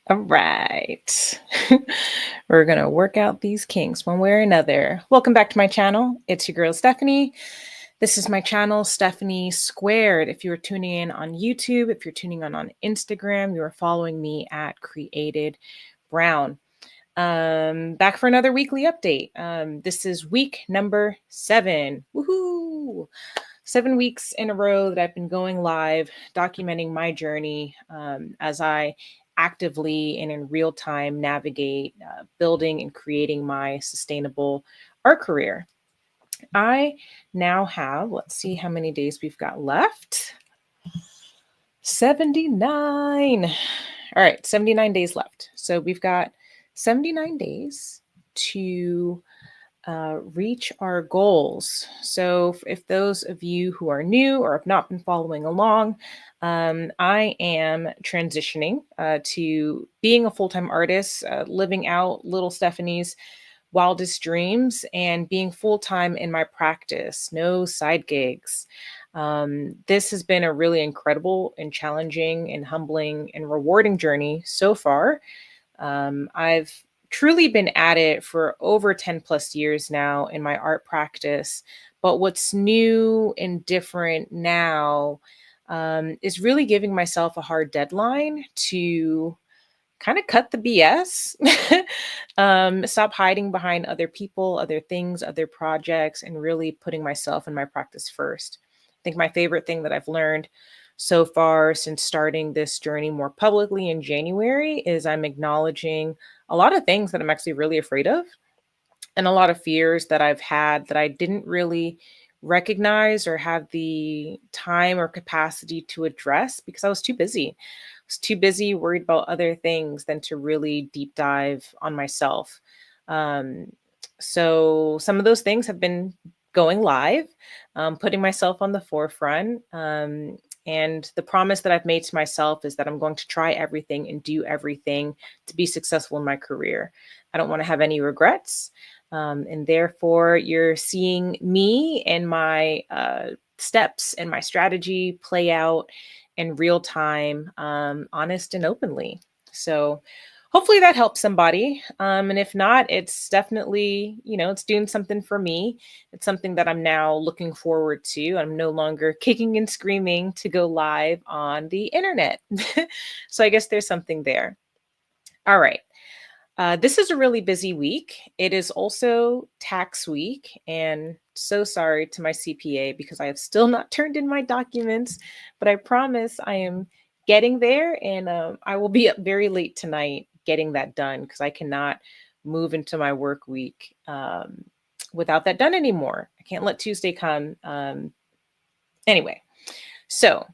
All right. We're going to work out these kinks one way or another. Welcome back to my channel. It's your girl, Stephanie. This is my channel, Stephanie Squared. If you're tuning in on YouTube, if you're tuning on Instagram, you are following me at Created Brown. Back for another weekly update. This is week number 7. Woohoo! 7 weeks in a row that I've been going live, documenting my journey as I actively and in real time navigate building and creating my sustainable art career. I now have, let's see how many days we've got left. 79. All right, 79 days left. So we've got 79 days to reach our goals. So, if those of you who are new or have not been following along, I am transitioning to being a full time artist, living out little Stephanie's wildest dreams, and being full time in my practice, no side gigs. This has been a really incredible and challenging and humbling and rewarding journey so far. I've truly been at it for over 10 plus years now in my art practice. But what's new and different now is really giving myself a hard deadline to kind of cut the BS, stop hiding behind other people, other things, other projects, and really putting myself and my practice first. I think my favorite thing that I've learned so far since starting this journey more publicly in January is I'm acknowledging a lot of things that I'm actually really afraid of and a lot of fears that I've had that I didn't really recognize or have the time or capacity to address because I was too busy. I was too busy worried about other things than to really deep dive on myself. Um, so some of those things have been going live, putting myself on the forefront. And the promise that I've made to myself is that I'm going to try everything and do everything to be successful in my career. I don't want to have any regrets. And therefore, you're seeing me and my steps and my strategy play out in real time, honest and openly. So, hopefully that helps somebody. And if not, it's definitely, it's doing something for me. It's something that I'm now looking forward to. I'm no longer kicking and screaming to go live on the internet. So, I guess there's something there. All right. This is a really busy week. It is also tax week, and so sorry to my CPA because I have still not turned in my documents, but I promise I am getting there, and I will be up very late tonight getting that done because I cannot move into my work week without that done anymore. I can't let Tuesday come. Anyway, so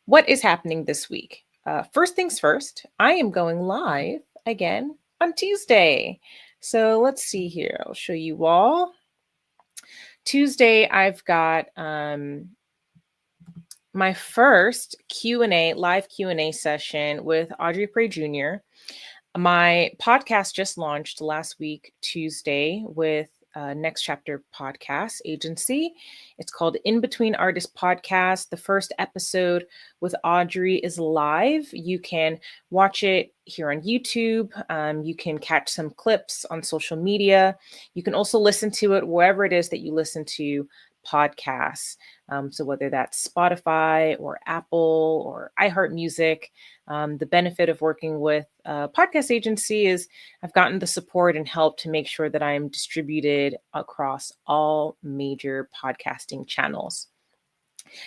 what is happening this week? First things first, I am going live again on Tuesday. So let's see here. I'll show you all. Tuesday, I've got my first Q&A, live Q&A session with Audrey Prey Jr. My podcast just launched last week, Tuesday, with Next Chapter Podcast Agency. It's called In Between Artists Podcast. The first episode with Audrey is live. You can watch it here on YouTube. You can catch some clips on social media. You can also listen to it wherever it is that you listen to podcasts. So whether that's Spotify or Apple or iHeartMusic, the benefit of working with a podcast agency is I've gotten the support and help to make sure that I'm distributed across all major podcasting channels.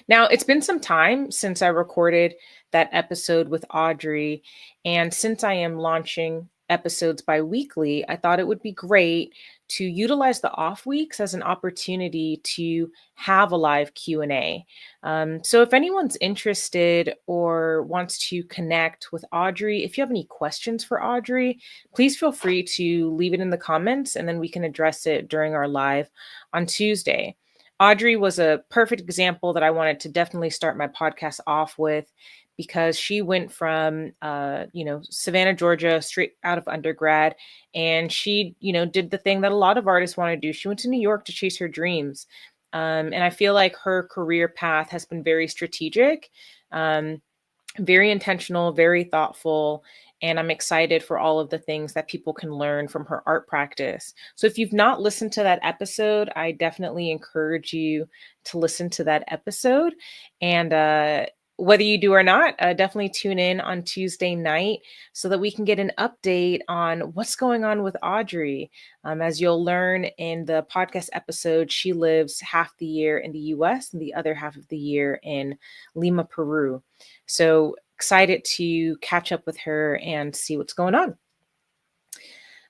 Now, it's been some time since I recorded that episode with Audrey, and since I am launching episodes bi-weekly, I thought it would be great to utilize the off weeks as an opportunity to have a live Q&A. So if anyone's interested or wants to connect with Audrey, if you have any questions for Audrey, please feel free to leave it in the comments and then we can address it during our live on Tuesday. Audrey was a perfect example that I wanted to definitely start my podcast off with because she went from, Savannah, Georgia, straight out of undergrad. And she, did the thing that a lot of artists want to do. She went to New York to chase her dreams. And I feel like her career path has been very strategic, very intentional, very thoughtful. And I'm excited for all of the things that people can learn from her art practice. So if you've not listened to that episode, I definitely encourage you to listen to that episode. And whether you do or not, definitely tune in on Tuesday night so that we can get an update on what's going on with Audrey. As you'll learn in the podcast episode, she lives half the year in the US and the other half of the year in Lima, Peru. So excited to catch up with her and see what's going on.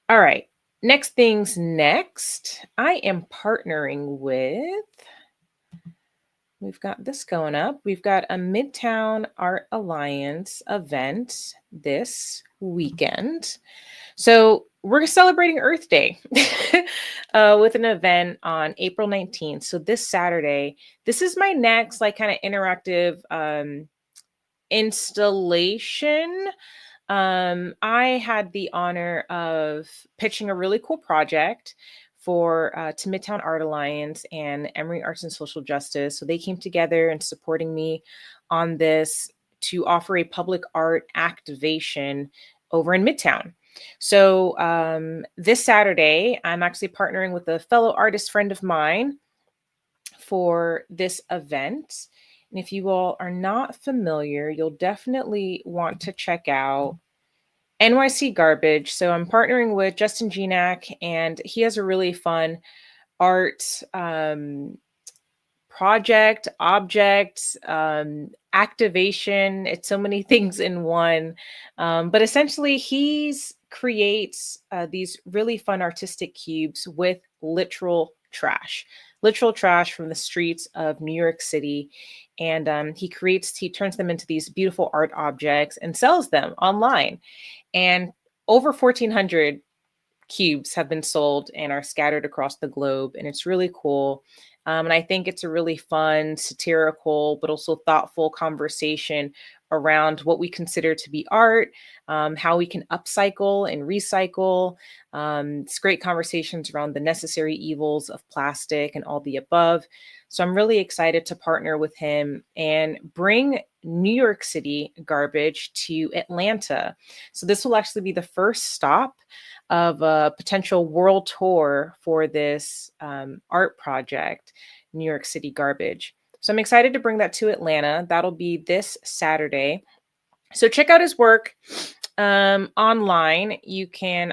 All right. Next things next, I am partnering with, we've got this going up. We've got a Midtown Art Alliance event this weekend. So we're celebrating Earth Day with an event on April 19th. So this Saturday, this is my next like kind of interactive installation. I had the honor of pitching a really cool project for to Midtown Art Alliance and Emory Arts and Social Justice. So they came together and supporting me on this to offer a public art activation over in Midtown. So this Saturday, I'm actually partnering with a fellow artist friend of mine for this event. And if you all are not familiar, you'll definitely want to check out NYC Garbage. So I'm partnering with Justin Genak, and he has a really fun art project, object, activation. It's so many things in one. But essentially, he's creates these really fun artistic cubes with literal trash from the streets of New York City. And he turns them into these beautiful art objects and sells them online. And over 1,400 cubes have been sold and are scattered across the globe. And it's really cool. And I think it's a really fun, satirical, but also thoughtful conversation around what we consider to be art, how we can upcycle and recycle. It's great conversations around the necessary evils of plastic and all the above. So I'm really excited to partner with him and bring New York City garbage to Atlanta. So this will actually be the first stop of a potential world tour for this art project, New York City Garbage. So I'm excited to bring that to Atlanta. That'll be this Saturday. So check out his work online.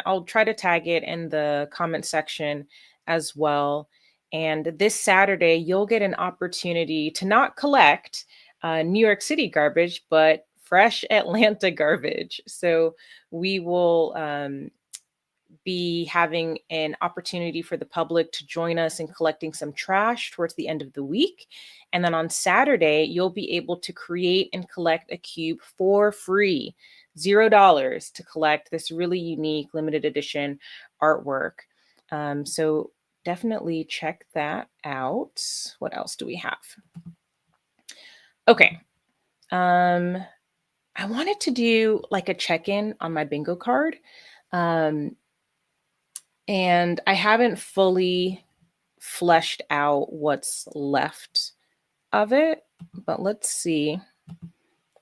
I'll try to tag it in the comment section as well. And this Saturday, you'll get an opportunity to not collect New York City garbage, but fresh Atlanta garbage. So we will be having an opportunity for the public to join us in collecting some trash towards the end of the week. And then on Saturday, you'll be able to create and collect a cube for free, $0 to collect this really unique limited edition artwork. So definitely check that out. What else do we have? Okay. I wanted to do like a check-in on my bingo card. And I haven't fully fleshed out what's left of it, but let's see.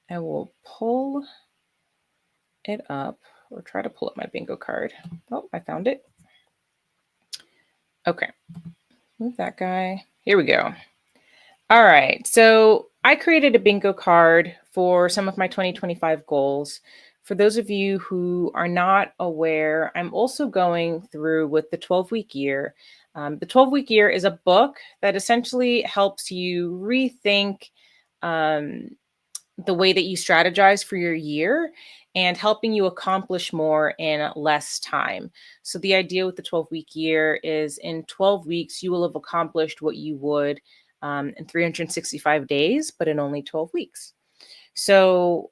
I will pull it up or try to pull up my bingo card. Oh, I found it. Okay, move that guy. Here we go. All right, so I created a bingo card for some of my 2025 goals. For those of you who are not aware, I'm also going through with the 12-week year. The 12-week year is a book that essentially helps you rethink the way that you strategize for your year and helping you accomplish more in less time. So the idea with the 12-week year is in 12 weeks, you will have accomplished what you would in 365 days, but in only 12 weeks. So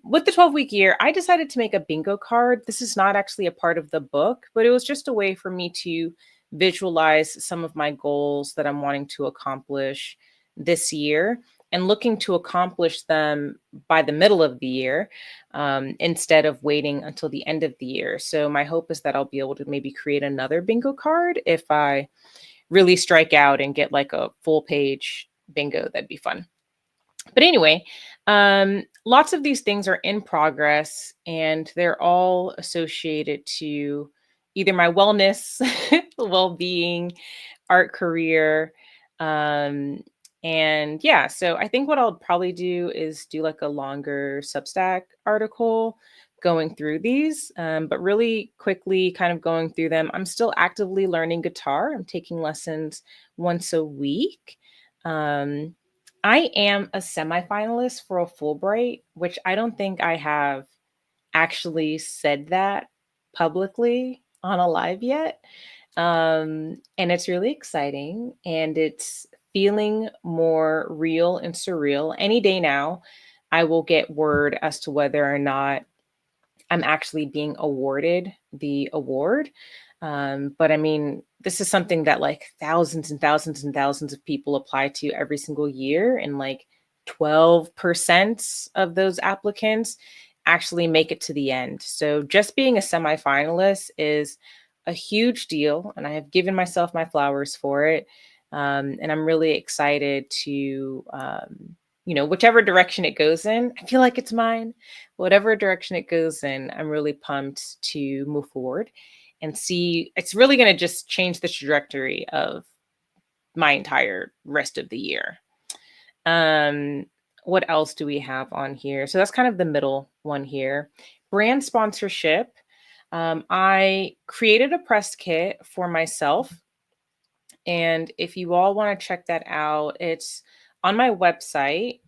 with the 12-week year, I decided to make a bingo card. This is not actually a part of the book, but it was just a way for me to visualize some of my goals that I'm wanting to accomplish this year and looking to accomplish them by the middle of the year instead of waiting until the end of the year. So my hope is that I'll be able to maybe create another bingo card if I really strike out and get like a full page bingo. That'd be fun. But anyway, lots of these things are in progress and they're all associated to either my wellness, well-being, art career. Um, and yeah, so I think what I'll probably do is do like a longer Substack article going through these, but really quickly kind of going through them. I'm still actively learning guitar. I'm taking lessons once a week. Um, I am a semifinalist for a Fulbright, which I don't think I have actually said that publicly on a live yet. And it's really exciting and it's feeling more real and surreal. Any day now, I will get word as to whether or not I'm actually being awarded the award. But I mean, this is something that like thousands and thousands and thousands of people apply to every single year, and like 12% of those applicants actually make it to the end. So just being a semifinalist is a huge deal, and I have given myself my flowers for it. And I'm really excited to, whichever direction it goes in, I feel like it's mine. Whatever direction it goes in, I'm really pumped to move forward and see. It's really going to just change the trajectory of my entire rest of the year. Um, what else do we have on here? So that's kind of the middle one here. Brand sponsorship. I created a press kit for myself. And if you all want to check that out, it's on my website,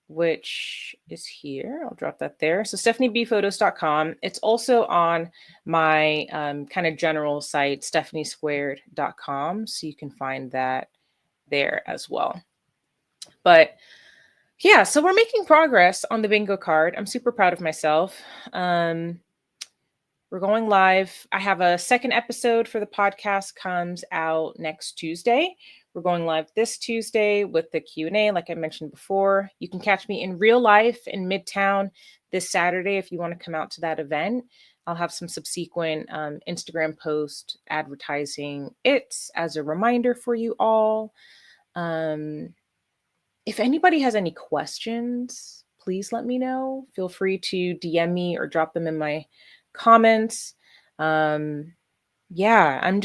which is here. I'll drop that there. So stephaniebphotos.com. It's also on my kind of general site, stephaniesquared.com. So you can find that there as well. But yeah, so we're making progress on the bingo card. I'm super proud of myself. We're going live. I have a second episode for the podcast comes out next Tuesday. We're going live this Tuesday with the Q&A, like I mentioned before. You can catch me in real life in Midtown this Saturday if you want to come out to that event. I'll have some subsequent Instagram post advertising it as a reminder for you all. If anybody has any questions, please let me know. Feel free to DM me or drop them in my comments. Yeah, I'm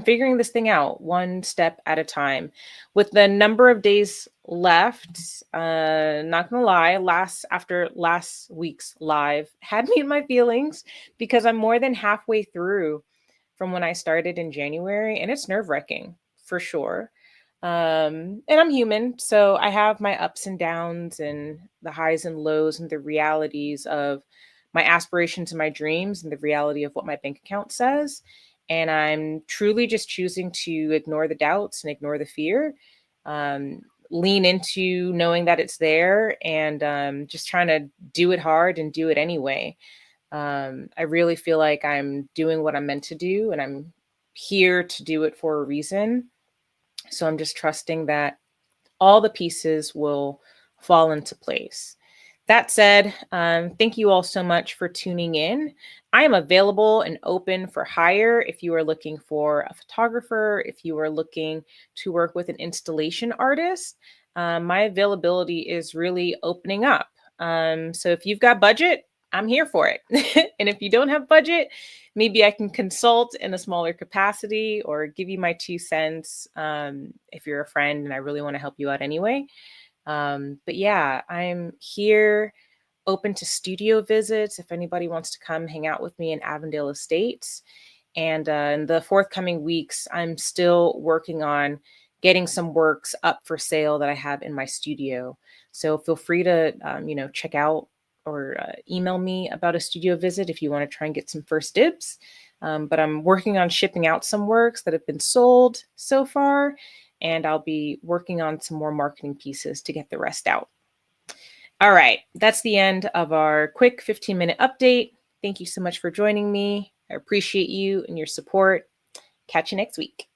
figuring this thing out one step at a time. With the number of days left, not gonna lie, after last week's live had me in my feelings because I'm more than halfway through from when I started in January, and it's nerve-wracking for sure. And I'm human, so I have my ups and downs and the highs and lows and the realities of my aspirations and my dreams and the reality of what my bank account says. And I'm truly just choosing to ignore the doubts and ignore the fear, lean into knowing that it's there, and just trying to do it hard and do it anyway. I really feel like I'm doing what I'm meant to do, and I'm here to do it for a reason. So I'm just trusting that all the pieces will fall into place. That said, thank you all so much for tuning in. I am available and open for hire if you are looking for a photographer, if you are looking to work with an installation artist. My availability is really opening up. So if you've got budget, I'm here for it. And if you don't have budget, maybe I can consult in a smaller capacity or give you my 2 cents if you're a friend and I really want to help you out anyway. But yeah, I'm here open to studio visits if anybody wants to come hang out with me in Avondale Estates. And in the forthcoming weeks, I'm still working on getting some works up for sale that I have in my studio. So feel free to, check out or email me about a studio visit if you want to try and get some first dibs. But I'm working on shipping out some works that have been sold so far, and I'll be working on some more marketing pieces to get the rest out. All right, that's the end of our quick 15-minute update. Thank you so much for joining me. I appreciate you and your support. Catch you next week.